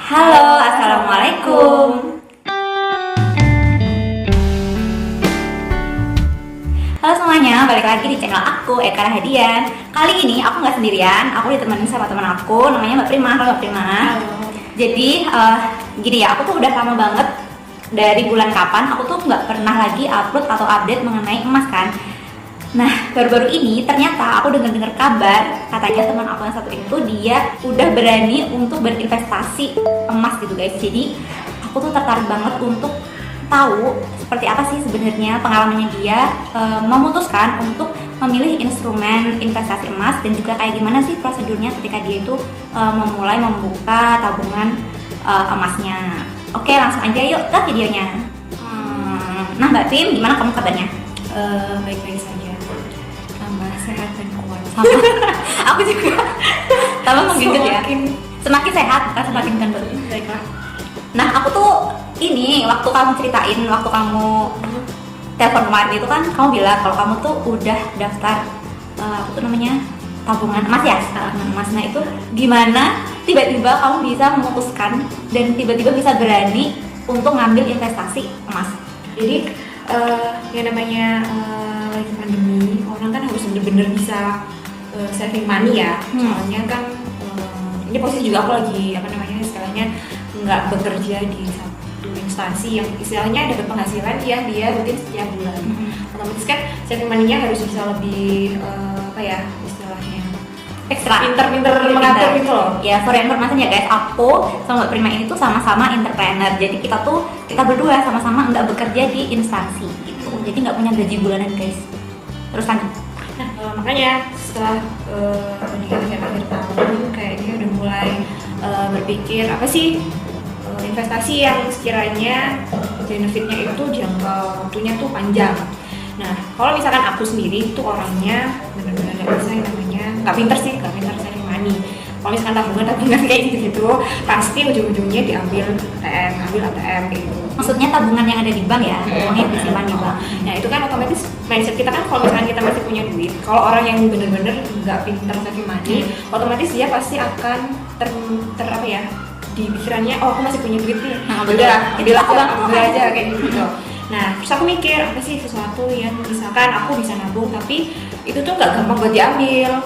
Halo, assalamualaikum. Halo semuanya, balik lagi di channel aku, Eka Rahadian. Kali ini aku nggak sendirian, aku ditemani sama teman aku, namanya Mbak Prima. Halo Mbak Prima. Halo. Jadi gini ya, aku tuh udah lama banget dari bulan kapan aku tuh nggak pernah lagi upload atau update mengenai emas kan. Nah, baru-baru ini ternyata aku dengar kabar katanya teman aku yang satu itu dia udah berani untuk berinvestasi emas gitu guys. Jadi aku tuh tertarik banget untuk tahu seperti apa sih sebenarnya pengalamannya dia memutuskan untuk memilih instrumen investasi emas, dan juga kayak gimana sih prosedurnya ketika dia itu memulai membuka tabungan emasnya. Oke, langsung aja yuk ke videonya. Nah Mbak Tim, gimana kamu kabarnya? Baik-baik saja. Tambah sehat dan kuat. Sama. Aku juga. Tambah menggendut ya. Semakin Semakin sehat, bukan semakin gendut. baiklah. Nah aku tuh ini waktu kamu ceritain, waktu kamu telepon kemarin itu kan kamu bilang kalau kamu tuh udah daftar apa tuh namanya tabungan emas ya, tabungan emas. Nah itu gimana tiba-tiba kamu bisa memutuskan dan tiba-tiba bisa berani untuk ngambil investasi emas? Jadi yang namanya lagi pandemi, orang kan harus bener-bener bisa saving money ya. Soalnya kan ini posisi juga aku lagi istilahnya nggak bekerja di satu instansi yang istilahnya dapat penghasilan yang dia rutin setiap bulan. Otomatis kan saving money-nya harus bisa lebih istilahnya Ekstra pinter-pinter mengatur gitu loh. Ya, for information ya guys, aku sama Mbak Prima ini tuh sama-sama entrepreneur. Jadi kita berdua sama-sama nggak bekerja di instansi gitu. Jadi nggak punya gaji bulanan guys. Terus lanjut. Nah, makanya setelah di akhir tahun kayaknya udah mulai berpikir apa sih investasi yang sekiranya benefitnya itu jangka waktunya tuh panjang. Nah, kalau misalkan aku sendiri tuh orangnya benar-benar nggak bisa yang namanya nggak pinter saving money. Kalau misalkan tabungan kayak gitu pasti ujung-ujungnya diambil ATM kayak gitu. Maksudnya tabungan yang ada di bank ya, uangnya disimpan di bank. Nah itu kan otomatis mindset kita kan kalau misalkan kita masih punya duit, kalau orang yang bener-bener nggak pintar saving money, otomatis dia pasti akan di pikirannya, oh aku masih punya duit nih, udah jadi aku ambil aja kayak gitu. Nah terus aku mikir apa sih sesuatu yang misalkan aku bisa nabung tapi itu tuh nggak gampang buat diambil.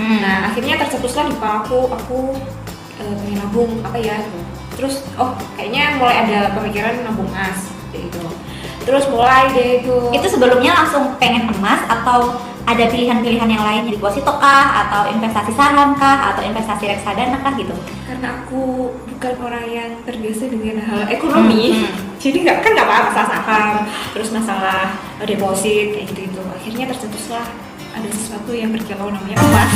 Nah akhirnya tercetuslah di kepala aku pengen nabung apa ya gitu. Terus kayaknya mulai ada pemikiran nabung emas gitu. Terus mulai deh Itu sebelumnya langsung pengen emas atau ada pilihan-pilihan yang lain, jadi deposito kah, atau investasi saham kah, atau investasi reksadana kah gitu? Karena aku bukan orang yang terbiasa dengan hal ekonomi, jadi nggak paham masalah saham, terus masalah deposit kayak gitu. Akhirnya tercetuslah ada sesuatu yang berkilau namanya emas.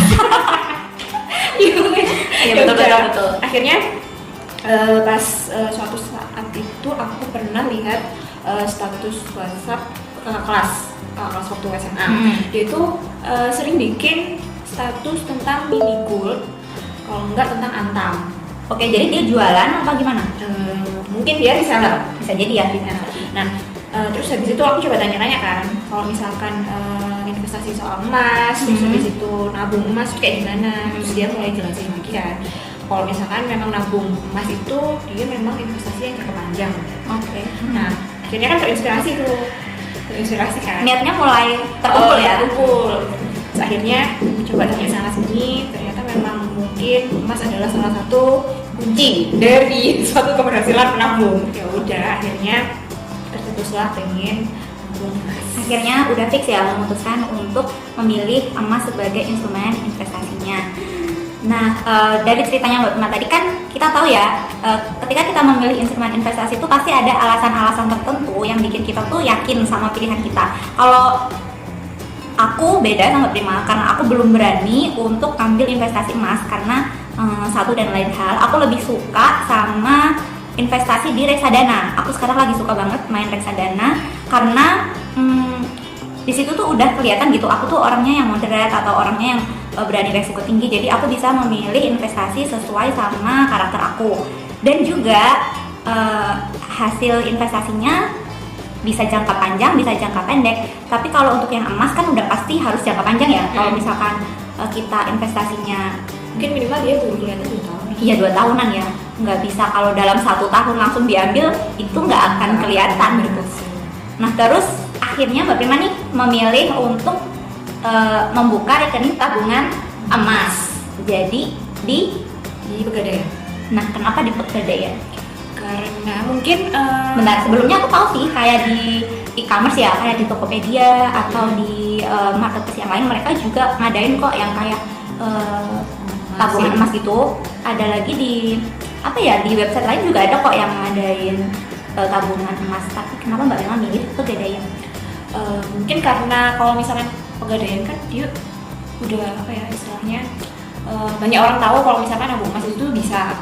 Iya betul. Akhirnya pas suatu saat itu aku pernah lihat status WhatsApp kelas waktu SMA. Dia itu sering bikin status tentang mini gold, kalau enggak tentang Antam. Oke, jadi dia jualan apa gimana? Mungkin dia reseller. Bisa jadi ya. Nah, terus habis itu aku coba tanya-tanya kan, kalau misalkan investasi soal emas, terus habis itu nabung emas kayak gimana, terus dia mulai jelasin lagi kan. Kalau misalkan memang nabung emas itu dia memang investasi yang jangka panjang. Oke. Nah, akhirnya kan terinspirasi kan. Niatnya mulai terkumpul ya. Terkumpul. Terus akhirnya coba tanya sana sini, ternyata memang mungkin emas adalah salah satu kunci dari suatu keberhasilan menabung. Ya udah, akhirnya tercetuslah pengen nabung emas. Akhirnya udah fix ya memutuskan untuk memilih emas sebagai instrumen investasinya. Nah, dari ceritanya Mbak Prima tadi kan kita tahu ya, ketika kita memilih instrumen investasi itu pasti ada alasan-alasan tertentu yang bikin kita tuh yakin sama pilihan kita. Kalau aku beda sama Prima, karena aku belum berani untuk ambil investasi emas karena satu dan lain hal, aku lebih suka sama investasi di reksadana. Aku sekarang lagi suka banget main reksadana karena di situ tuh udah kelihatan gitu aku tuh orangnya yang moderate atau orangnya yang berani resiko tinggi, jadi aku bisa memilih investasi sesuai sama karakter aku, dan juga hasil investasinya bisa jangka panjang bisa jangka pendek. Tapi kalau untuk yang emas kan udah pasti harus jangka panjang ya. Kalau misalkan kita investasinya mungkin minimal dia belum kelihatan 2 tahun. Iya 2 tahunan ya. nggak bisa kalau dalam 1 tahun langsung diambil, itu nggak akan kelihatan gitu. Nah terus akhirnya Mbak Prima nih memilih untuk membuka rekening tabungan emas. Jadi di Pegadaian. Nah kenapa di Pegadaian? Karena mungkin Bentar, sebelumnya aku tahu sih kayak di e-commerce ya, kayak di Tokopedia atau di marketplace yang lain mereka juga ngadain kok yang kayak tabungan emas gitu. Ada lagi di apa ya, di website lain juga ada kok yang ngadain tabungan emas. Tapi kenapa Mbak Prima milih Pegadaian? mungkin karena kalau misalkan Pegadaian kan dia udah apa ya istilahnya banyak orang tahu kalau misalkan nabung emas itu bisa.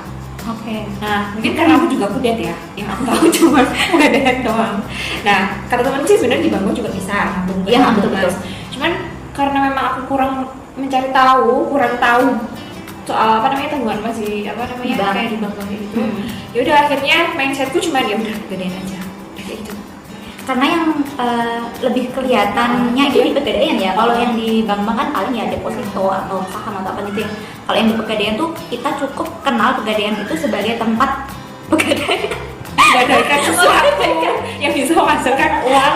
Oke. Nah mungkin karena aku juga kudet ya, yang aku tahu cuma Pegadaian doang. Nah kata teman sih sebenarnya di Bangko juga bisa nabung Iya, betul-betul. Cuman karena memang aku kurang mencari tahu, kurang tahu soal apa namanya tabungan emas di apa namanya Bank. kayak di bank gitu. Ya udah akhirnya mindsetku cuma ya udah Pegadaian aja. Kayak gitu. Karena yang lebih kelihatannya itu di Pegadaian ya. Kalau yang di bank-bank kan paling ya deposito atau saham atau apa gitu ya. Kalau yang di Pegadaian tuh kita cukup kenal Pegadaian itu sebagai tempat pegadaian. Menggadaikan sesuatu yang bisa menghasilkan uang.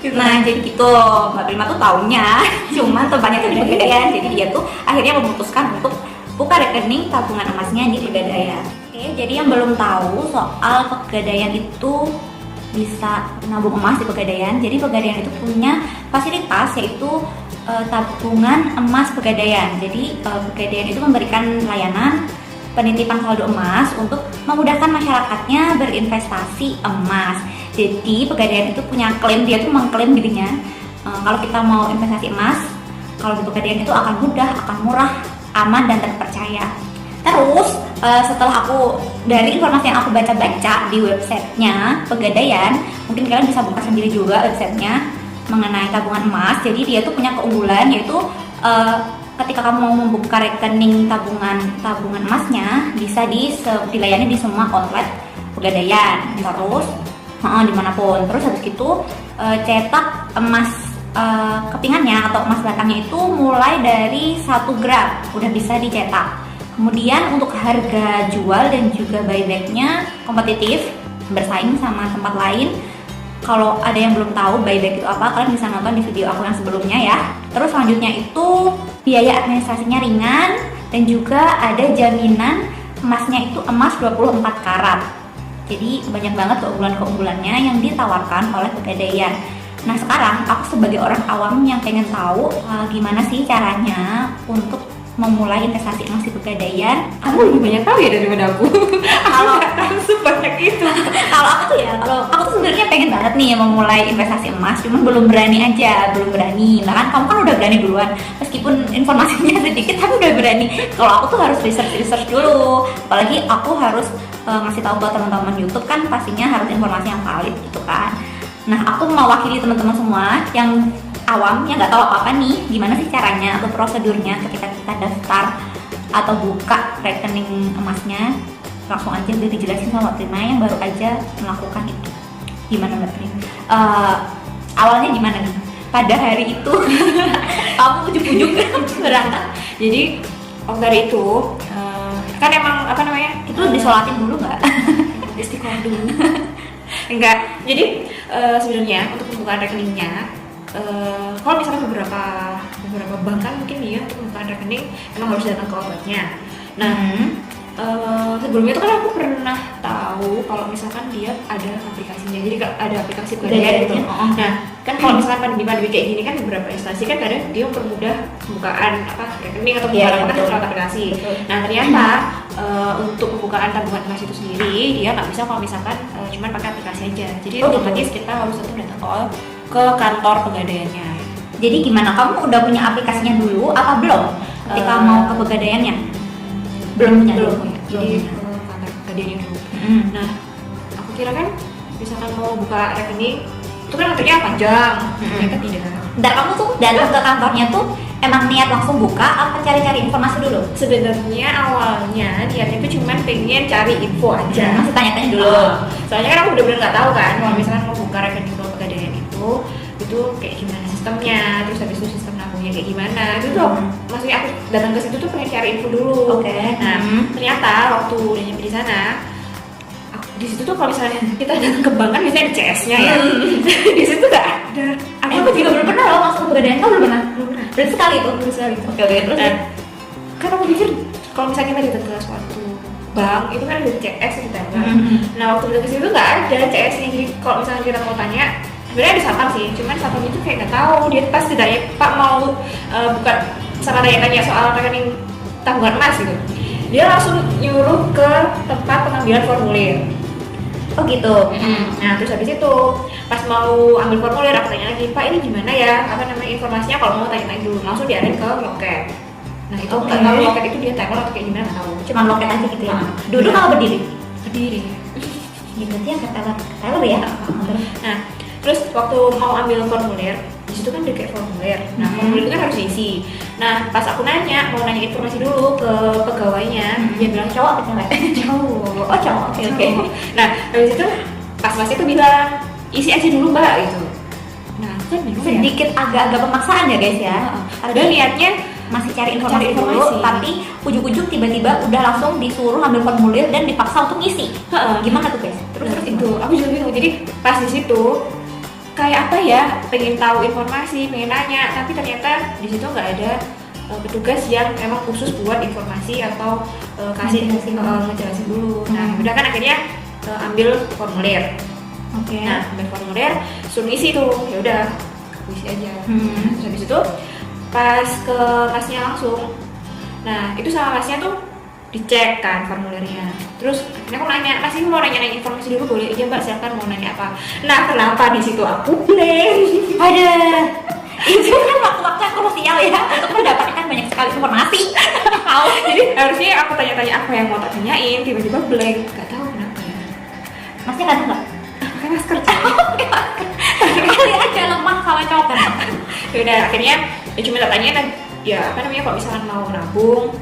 Nah jadi gitu Mbak Prima tuh taunya cuman tempatnya tuh di Pegadaian. Jadi dia tuh akhirnya memutuskan untuk buka rekening tabungan emasnya di Pegadaian. Oke, jadi yang belum tahu soal Pegadaian itu bisa nabung emas di Pegadaian. Jadi Pegadaian itu punya fasilitas yaitu tabungan emas Pegadaian. Jadi Pegadaian itu memberikan layanan penitipan saldo emas untuk memudahkan masyarakatnya berinvestasi emas. Jadi Pegadaian itu punya klaim, dia tuh mengklaim dirinya kalau kita mau investasi emas, kalau di Pegadaian itu akan mudah, akan murah, aman dan terpercaya. Terus setelah aku dari informasi yang aku baca-baca di websitenya Pegadaian, mungkin kalian bisa buka sendiri juga websitenya mengenai tabungan emas. Jadi dia tuh punya keunggulan yaitu ketika kamu mau membuka rekening tabungan emasnya bisa dilayani di semua outlet Pegadaian. Terus dimanapun. Terus habis itu cetak emas kepingannya atau emas batangnya itu mulai dari 1 gram udah bisa dicetak. Kemudian untuk harga jual dan juga buybacknya kompetitif, bersaing sama tempat lain. Kalau ada yang belum tahu buyback itu apa, kalian bisa nonton di video aku yang sebelumnya ya. Terus selanjutnya itu biaya administrasinya ringan dan juga ada jaminan emasnya itu emas 24 karat. Jadi banyak banget keunggulan-keunggulannya yang ditawarkan oleh Pegadaian. Nah sekarang aku sebagai orang awam yang pengen tahu gimana sih caranya untuk memulai investasi emas di Pegadaian. Kamu lebih banyak tahu ya daripada aku. Kalau tahu sebanyak itu. kalau aku tuh sebenarnya pengen banget nih memulai investasi emas, cuman belum berani aja, belum berani. Nah kan kamu kan udah berani duluan, meskipun informasinya sedikit tapi udah berani. Kalau aku tuh harus research dulu, apalagi aku harus ngasih tahu buat teman-teman YouTube kan pastinya harus informasi yang valid gitu kan. Nah aku mewakili teman-teman semua yang awam yang nggak tahu apa-apa nih, gimana sih caranya atau prosedurnya ketika kita daftar atau buka rekening emasnya. Langsung aja udah dijelasin sama Mbak Prima yang baru aja melakukan itu. Gimana Mbak Prima? Awalnya gimana nih? Pada hari itu kamu ujuk-ujuk berangkat. Jadi waktu hari itu kan emang apa namanya Itu disolatin dulu nggak? istiqomah dulu. Enggak. Jadi sebenarnya untuk pembukaan rekeningnya kalau misalnya beberapa bank kan mungkin dia untuk pembukaan rekening emang harus datang ke outletnya. Nah sebelumnya itu kan aku pernah tahu kalau misalkan dia ada aplikasinya, jadi ada aplikasi Pegadaian gitu. Nah kan kalau misalkan pandemi kayak gini kan beberapa instansi kan kadang dia mempermudah pembukaan rekening atau pembukaan apa lewat aplikasi. Nah ternyata untuk pembukaan tabungan emas itu sendiri dia nggak bisa kalau misalkan cuma pakai aplikasi aja. Jadi otomatis kita harus tetap datang ke kantor Pegadaiannya. Jadi gimana? Kamu udah punya aplikasinya dulu apa belum? Ketika mau ke Pegadaiannya? Belum punya. Jadi kantor Pegadaiannya dulu. Nah aku kira kan misalkan mau buka rekening itu kan antrinya panjang. Ternyata tidak. Dan kamu tuh datang ke kantornya tuh emang niat langsung buka apa cari-cari informasi dulu? Sebenarnya awalnya niatnya itu cuma pengen cari info aja. Masih tanya-tanya dulu. Soalnya kan aku bener-bener nggak tahu kan kalau misalkan mau buka rekening Pegadaian itu kayak gimana sistemnya, terus habis itu sistem nabungnya maunya kayak gimana. Itu tuh maksudnya aku datang ke situ tuh pengen cari info dulu. Oke. Nah, ternyata waktu udah nyampe di sana, di situ tuh kalau misalnya kita datang ke bank kan biasanya ada CS-nya ya. Di situ nggak ada. Aku juga belum pernah loh masuk ke Pegadaian. Kamu belum pernah? Berarti sekali tuh. Oke, terus Nah, kan aku pikir kalau misalnya kita datang ke suatu bank itu kan ada CS gitu kan. Nah, waktu datang ke situ nggak ada CS-nya. Jadi kalau misalnya kita mau tanya, sebenarnya ada satpam sih, cuman satpam itu kayak nggak tahu. Dia pas ditanya, Pak mau buka sama tanya-tanya soal rekening tabungan emas gitu, dia langsung nyuruh ke tempat pengambilan formulir. oh gitu. Nah, terus habis itu pas mau ambil formulir aku tanya lagi, Pak ini gimana ya, apa namanya informasinya, kalau mau tanya-tanya dulu, langsung diarahin ke loket. Nah itu nggak tahu loket itu dia telepon atau kayak gimana, nggak tahu. Cuma loket aja gitu ya. Dulu kalau berdiri. Berdiri. Ya berarti yang keteler ya. Nah, terus waktu mau ambil formulir, di situ kan ada kayak formulir. Nah, formulir itu kan harus diisi. Nah, pas aku nanya, mau nanya informasi dulu ke pegawainya, dia bilang Cowok apa cewek? cowok. Oh cowok, oke. Nah, habis itu pas mas itu bilang, isi aja dulu Mbak gitu. Nah, aku kan bingung ya. Sedikit agak-agak pemaksaan ya guys ya. Ada niatnya masih cari informasi dulu, informasi. tapi ujung-ujung tiba-tiba udah langsung disuruh ambil formulir dan dipaksa untuk ngisi. Gimana tuh guys? Terus itu, aku juga bingung. Jadi pas di situ kayak apa ya, pengen tahu informasi, pengen nanya, tapi ternyata di situ nggak ada petugas yang emang khusus buat informasi atau kasih ngejelasin dulu. Nah, udah kan akhirnya ambil formulir. Oke. Nah, ambil formulir, suruh isi tuh, ya udah, aku isi aja. Terus habis itu pas ke masnya langsung, nah itu sama masnya tuh dicek kan formulirnya. Terus akhirnya aku nanya, Mas ini mau nanya-nanya informasi dulu boleh? Iya Mbak, silakan, mau nanya apa? Nah, kenapa di situ aku blank? Ada. Itu kan waktu-waktu yang krusial ya untuk mendapatkan banyak sekali informasi. Jadi harusnya aku tanya-tanya apa yang mau tak tanyain, tiba-tiba blank, nggak tahu kenapa ya. Masnya nggak tahu nggak? Pakai masker. Kali aja lemah sama cowok kan. Ya udah, akhirnya ya cuma tak tanya kan, ya apa namanya, kalau misalkan mau nabung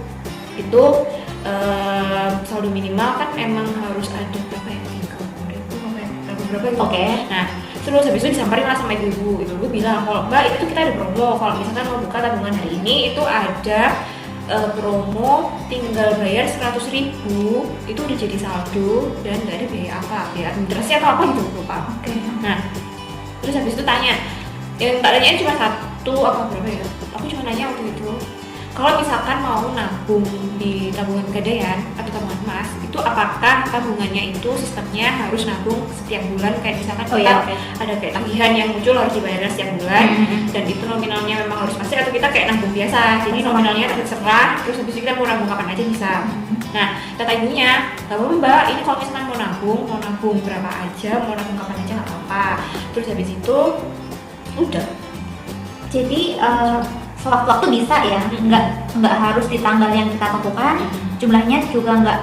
itu saldo minimal kan emang harus ada berapa ya, 30.000 berapa gitu. Oke. Nah, terus habis itu disamperin lah sama ibu-ibu bilang, kalau Mbak itu kita ada promo, kalau misalkan mau buka tabungan hari ini itu ada promo tinggal bayar 100.000 itu udah jadi saldo dan nggak ada biaya apa, biaya administrasi atau apa gitu, lupa. Oke. Nah, terus habis itu tanya, yang tak tanyain cuma satu apa berapa ya, aku cuma nanya waktu itu, kalau misalkan mau nabung di tabungan Pegadaian atau tabungan emas, itu apakah tabungannya itu sistemnya harus nabung setiap bulan, kayak misalkan ada kayak tagihan yang muncul harus dibayar setiap bulan, dan itu nominalnya memang harus pasti, atau kita kayak nabung biasa, jadi nominalnya terserah, terus habis itu kita mau nabung kapan aja bisa. Nah, kata ibunya, gak apa-apa Mbak, ini kalau misalkan mau nabung berapa aja, mau nabung kapan aja gak apa-apa. Terus habis itu udah. Jadi sewaktu-waktu bisa ya, nggak harus di tanggal yang kita tentukan, jumlahnya juga nggak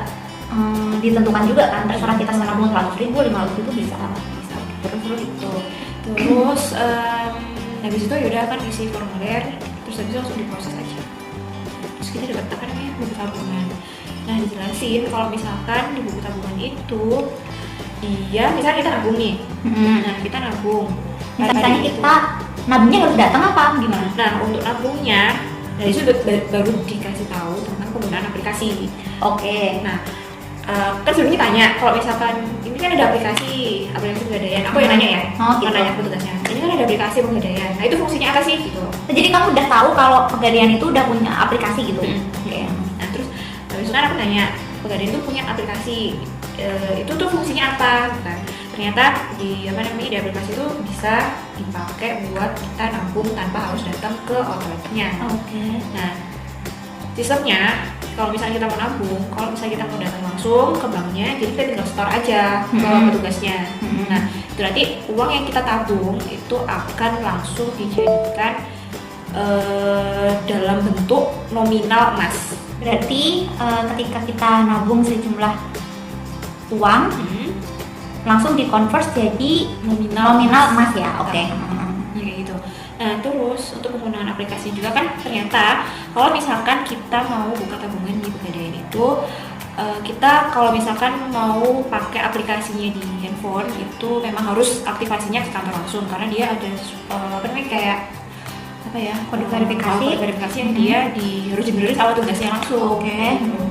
ditentukan juga kan, terserah kita mau nabung 100.000, 500.000 bisa. Terus itu, terus habis itu yaudah kan isi formulir, terus habis itu langsung diproses aja. Terus kita dapat apa namanya, buku tabungan. Nah, dijelasin kalau misalkan di buku tabungan itu dia misalnya kita nabung nih, nah kita nabung. Misalnya kita nabungnya harus datang apa gimana? Nah, untuk nabungnya dari situ baru dikasih tahu tentang penggunaan aplikasi. Oke. Nah, kan sebelumnya tanya, kalau misalkan ini kan ada aplikasi Pegadaian, aku yang nanya ya, gitu. nanya petugasnya. Ini kan ada aplikasi Pegadaian. Nah, itu fungsinya apa sih gitu? Jadi kamu udah tahu kalau Pegadaian itu udah punya aplikasi gitu. Oke. Nah, terus habis itu kan aku tanya, Pegadaian itu punya aplikasi, itu tuh fungsinya apa? Kan ternyata di aplikasi itu bisa dipakai buat kita nabung tanpa harus datang ke outletnya. Oke. Nah, sistemnya kalau misalnya kita mau nabung, kalau misalnya kita mau datang langsung ke banknya, jadi kita tinggal store aja ke petugasnya. Nah, itu nanti uang yang kita tabung itu akan langsung dijadikan dalam bentuk nominal emas. Berarti ketika kita nabung sejumlah uang, langsung dikonvers jadi nominal emas ya. Oke. Kayak gitu. Nah, terus untuk penggunaan aplikasi juga kan ternyata kalau misalkan kita mau buka tabungan di Pegadaian itu, kita kalau misalkan mau pakai aplikasinya di handphone itu memang harus aktivasinya ke kantor langsung, karena dia ada kayak apa ya, Kode verifikasi. kode verifikasi yang dia harus dibenerin sama tugasnya langsung. Oke. Gitu.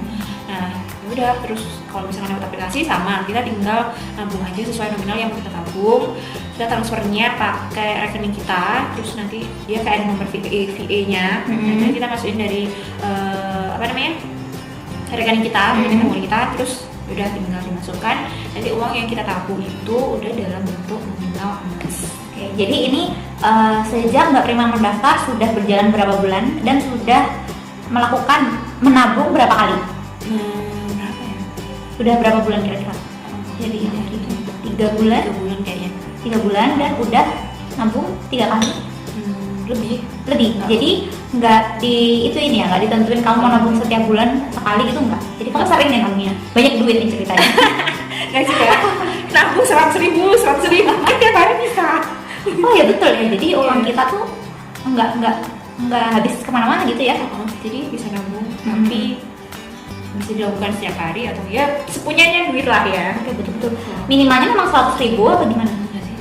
Nah udah, terus kalau misalkan lewat aplikasi sama, kita tinggal nabung aja sesuai nominal yang mau kita tabung, kita transfernya pakai rekening kita, terus nanti dia kayak ada nomor VA-nya, nanti kita masukin dari rekening kita, rekening kita, terus udah tinggal dimasukkan, nanti uang yang kita tabung itu udah dalam bentuk nominal emas. Oke, jadi ini sejak Mbak Prima mendaftar sudah berjalan berapa bulan dan sudah melakukan menabung berapa kali? Berapa ya? Sudah berapa bulan kira-kira? Jadi 3 bulan, 3 bulan kayaknya. 3 bulan dan udah nabung 3 kali. Lebih. Jadi nggak di itu ini ya, nggak ditentuin kamu mau nabung setiap bulan sekali gitu nggak. Jadi kamu sering nih nabungnya. Banyak duit nih ceritanya. Nggak sih Kak? Nabung 100.000 kan tiap hari bisa. Oh ya betul ya. Jadi uang kita tuh nggak habis kemana-mana gitu ya. Jadi bisa nabung, tapi bisa dilakukan setiap hari atau ya sepunyanya duit lah ya. Oke, betul-betul. Minimalnya memang 100.000 atau gimana? Enggak sih,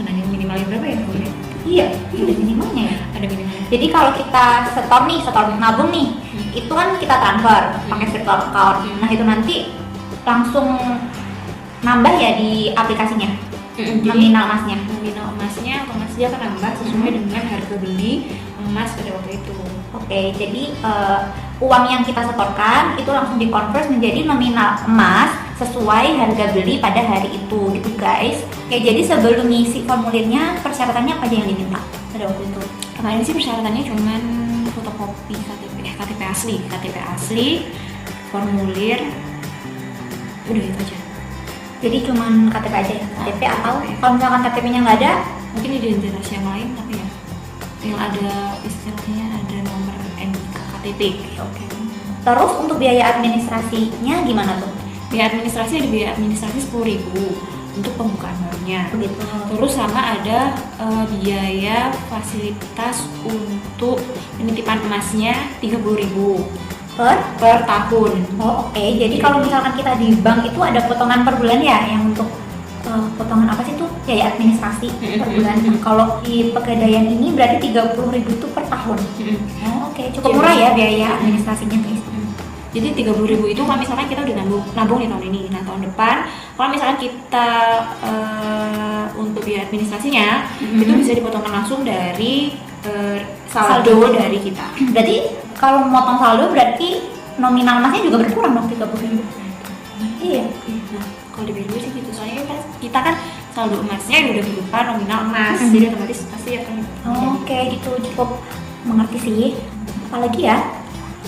nanya minimalnya berapa ya? Iya, ada minimalnya ya. Ada minimalnya. Jadi kalau kita setor nabung nih, itu kan kita transfer pakai virtual account. Nah itu nanti langsung nambah ya di aplikasinya. Jadi Nominal emasnya. nominal emasnya otomatis dia akan nambah sesuai dengan harga beli emas pada waktu itu. Oke, jadi uang yang kita setorkan itu langsung dikonvers menjadi nominal emas sesuai harga beli pada hari itu gitu guys. Oke, jadi sebelum ngisi formulirnya persyaratannya apa aja yang diminta pada waktu itu? Kemarin sih persyaratannya cuman fotokopi KTP asli, formulir, udah itu aja. Jadi cuman KTP aja ya? KTP atau kalau misalkan KTP-nya nggak ada? Mungkin identitas yang lain tapi ya yang ada istilahnya ada nomor NIK KTP. Oke. Terus untuk biaya administrasinya gimana tuh? Biaya administrasi ada biaya administrasi 10.000 untuk pembukaan barunya. Begitu. Terus sama ada biaya fasilitas untuk penitipan emasnya 30.000 per tahun. Oh oke. Jadi kalau misalkan kita di bank itu ada potongan per bulan ya, yang untuk potongan apa sih tuh? Biaya administrasi per bulan. Nah, kalau di Pegadaian ini berarti 30.000 itu per tahun. Oh oke. Cukup murah ya biaya administrasinya guys. Jadi 30.000 itu kalau misalkan kita udah nabung di tahun ini. Nah tahun depan kalau misalkan kita untuk biaya administrasinya itu bisa dipotongkan langsung dari saldo dari kita. Berarti kalau memotong saldo berarti nominal emasnya juga berkurang dong 30.000. Iya. Nah kalau di BRI sih gitu, soalnya kita kan saldo emasnya udah berupa nominal emas, jadi otomatis pasti akan. Oke, gitu cukup mengerti sih. Apalagi ya,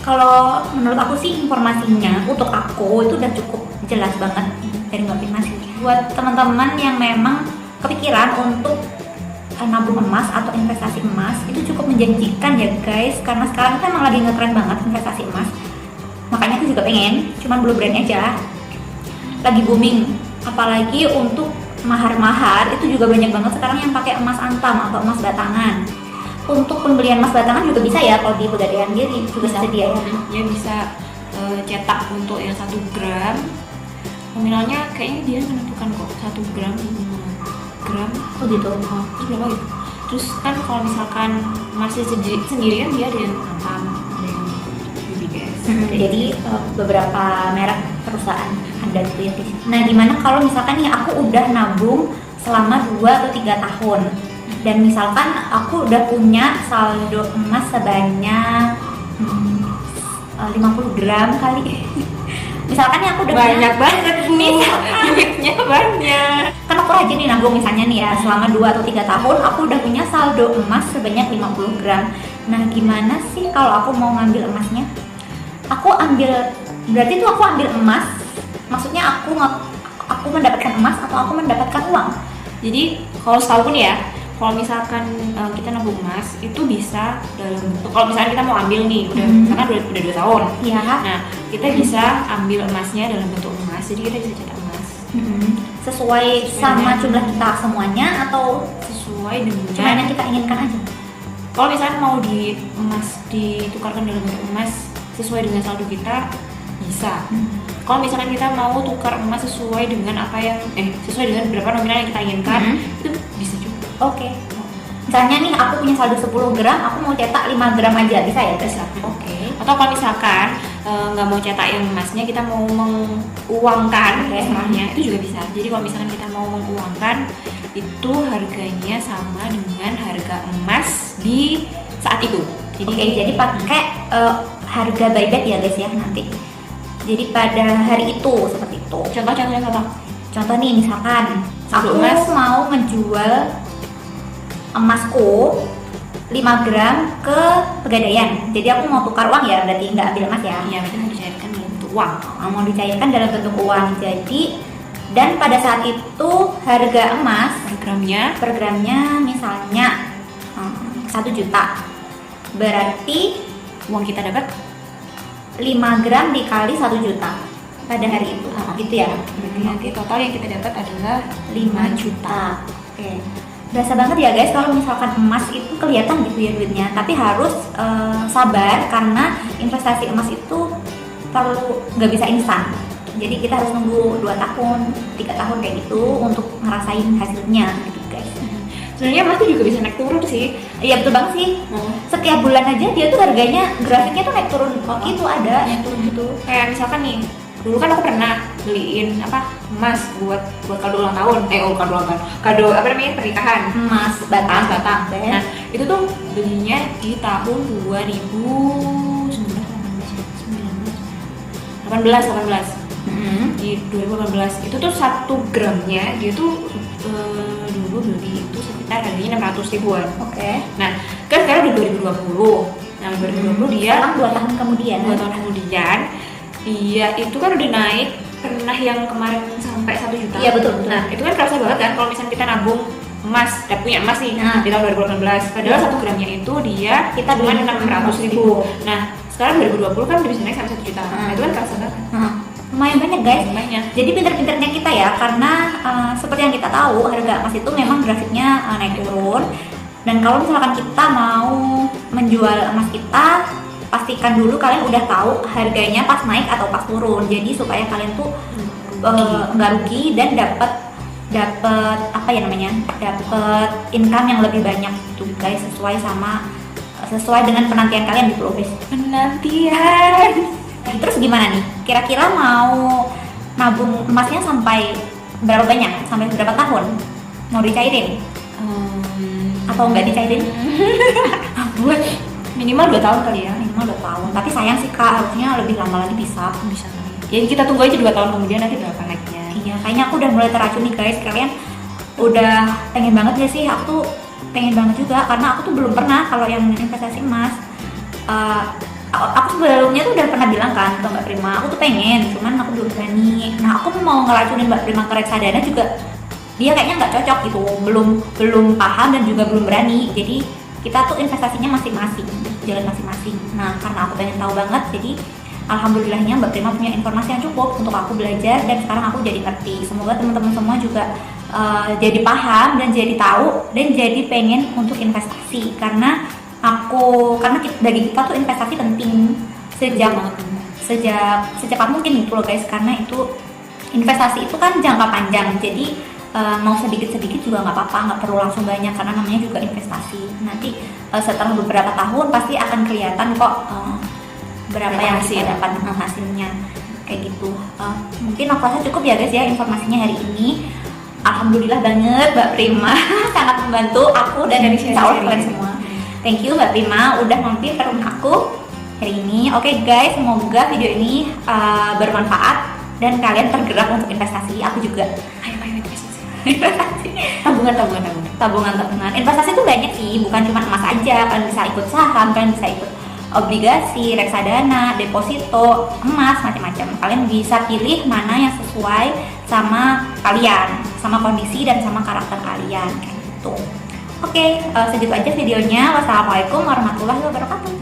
kalau menurut aku sih informasinya untuk aku itu udah cukup jelas banget dari Mbak Prima sih. Buat teman-teman yang memang kepikiran untuk nabung emas atau investasi emas itu cukup menjanjikan ya guys, karena sekarang kita emang lagi ngetren banget investasi emas. Makanya aku juga pengen, cuman belum berani aja. Lagi booming, apalagi untuk mahar-mahar itu juga banyak banget sekarang yang pakai emas antam atau emas batangan. Untuk pembelian emas batangan juga bisa ya kalau di Pegadaian dia juga sedia ya. Dia bisa cetak untuk yang 1 gram. Nominalnya kayaknya dia menentukan kok 1 gram 5 gram. Oh gitu. Terus berapa gitu? Terus kan kalau misalkan masih sendiri kan dia ada yang antam, ada yang UBS. Jadi beberapa merek perusahaan ada gitu ya. Nah gimana kalau misalkan nih aku udah nabung selama 2 atau 3 tahun dan misalkan aku udah punya saldo emas sebanyak 50 gram kali. Misalkan nih aku udah Banyak punya, banget Bu, duitnya banyak. kan aku rajin nih nabung misalnya nih ya selama 2 atau 3 tahun aku udah punya saldo emas sebanyak 50 gram. Nah gimana sih kalau aku mau ngambil emasnya? Aku ambil, berarti tuh aku ambil emas, maksudnya aku mendapatkan emas atau aku mendapatkan uang? Jadi kalau setahu pun ya, kalau misalkan kita nabung emas itu bisa dalam bentuk, kalau misalkan kita mau ambil nih misalkan udah 2 tahun, Iya. nah kita bisa ambil emasnya dalam bentuk emas, jadi kita bisa cetak emas Sesuai sama jumlah kita semuanya atau sesuai cuma dengan yang kita inginkan aja? kalau misalkan mau di emas ditukarkan dalam bentuk emas sesuai dengan saldo kita bisa. Kalau misalkan kita mau tukar emas sesuai dengan apa yang sesuai dengan berapa nominal yang kita inginkan itu bisa juga. Oke. Misalnya nih aku punya saldo 10 gram, aku mau cetak 5 gram aja, bisa ya? Bisa. Atau kalau misalkan nggak mau cetak yang emasnya, kita mau menguangkan istilahnya, itu juga bisa. Jadi kalau misalkan kita mau menguangkan, itu harganya sama dengan harga emas di saat itu. Jadi pakai harga buyback ya guys ya nanti. Jadi pada hari itu seperti itu. Contoh nih, misalkan aku mau menjual emasku 5 gram ke Pegadaian. Jadi aku mau tukar uang ya, berarti nggak ambil emas ya? Iya, itu mau dicairkan dalam bentuk uang. Mau dicairkan dalam bentuk uang. Jadi, dan pada saat itu harga emas per gramnya misalnya 1 juta. Berarti uang kita dapat 5 gram dikali 1 juta pada hari itu. Gitu ya? Berarti nanti total yang kita dapat adalah 5 juta. Oke. Berasa banget ya guys kalau misalkan emas itu kelihatan gitu ya duitnya, tapi harus sabar karena investasi emas itu perlu, nggak bisa instan. Jadi kita harus nunggu 2 tahun, 3 tahun kayak gitu untuk ngerasain hasilnya gitu guys. Sebenarnya emas tuh juga bisa naik turun sih. Iya betul banget sih. Setiap bulan aja dia tuh harganya, grafiknya tuh naik turun gitu, ada naik turun gitu. Kayak misalkan nih, dulu kan aku pernah beliin emas buat kado ulang tahun, kado apa namanya, pernikahan, emas batang. Nah itu tuh belinya di tahun 2018 di 2018. Itu tuh 1 gramnya dia tuh dulu beli itu sekitar harganya 600 ribuan. Nah kan sekarang di 2020. Nah 2020 dia sekarang 2 tahun kemudian dia itu kan udah naik, pernah yang kemarin sampai 1 juta. Iya betul. Nah itu kan kerasa banget kan kalau misalnya kita nabung emas, punya emas nih di tahun 2018. Padahal 1 gramnya itu kita cuma 600 ribu. Nah sekarang 2020 kan udah bisa naik sampai 1 juta. Nah itu kan kerasa banget. Lumayan banyak guys. Banyak. Jadi pinter-pinternya kita ya, karena seperti yang kita tahu harga emas itu memang grafiknya naik turun. Dan kalau misalkan kita mau menjual emas kita, pastikan dulu kalian udah tahu harganya pas naik atau pas turun. Jadi supaya kalian tuh nggak rugi dan dapat apa ya namanya, dapat income yang lebih banyak gitu guys, sesuai dengan penantian kalian gitu loh guys. Penantian. Terus gimana nih? Kira-kira mau nabung emasnya sampai berapa banyak? Sampai berapa tahun? Mau dicairin? Atau nggak dicairin? Buat minimal 2 tahun kali ya. Minimal 2 tahun. Tapi sayang sih kak, harusnya lebih lama lagi bisa. Jadi kita tunggu aja 2 tahun kemudian nanti berapa naiknya. Iya, kayaknya aku udah mulai teracuni guys. Kalian udah pengen banget ya sih? Aku tuh pengen banget juga karena aku tuh belum pernah kalau yang investasi emas. Aku sebelumnya tuh udah pernah bilang kan ke Mbak Prima, aku tuh pengen, cuman aku belum berani. Nah aku mau ngeracunin Mbak Prima ke reksadana juga, dia kayaknya nggak cocok gitu, belum paham dan juga belum berani. Jadi kita tuh investasinya masing-masing, jalan masing-masing. Nah karena aku pengen tahu banget, jadi alhamdulillahnya Mbak Prima punya informasi yang cukup untuk aku belajar dan sekarang aku jadi ngerti. Semoga teman-teman semua juga jadi paham dan jadi tahu dan jadi pengen untuk investasi, karena bagi kita tuh investasi penting secepat mungkin gitu loh guys, karena itu investasi itu kan jangka panjang. Jadi mau sedikit-sedikit juga nggak apa-apa, nggak perlu langsung banyak karena namanya juga investasi. Nanti setelah beberapa tahun pasti akan kelihatan kok berapa yang kita dapat hasilnya kayak gitu. Mungkin aku rasa cukup ya guys ya informasinya hari ini. Alhamdulillah banget Mbak Prima sangat membantu aku dan insya Allah kalian semua. Thank you Mbak Prima udah mampir ke rumah aku hari ini. Oke guys, semoga video ini bermanfaat dan kalian tergerak untuk investasi. Aku juga. Ayo investasi. Tabungan. Investasi itu banyak sih, bukan cuma emas aja. Kalian bisa ikut saham, kalian bisa ikut obligasi, reksadana, deposito, emas, macam-macam. Kalian bisa pilih mana yang sesuai sama kalian, sama kondisi dan sama karakter kalian kayak gitu. Oke, segitu aja videonya. Wassalamualaikum warahmatullahi wabarakatuh.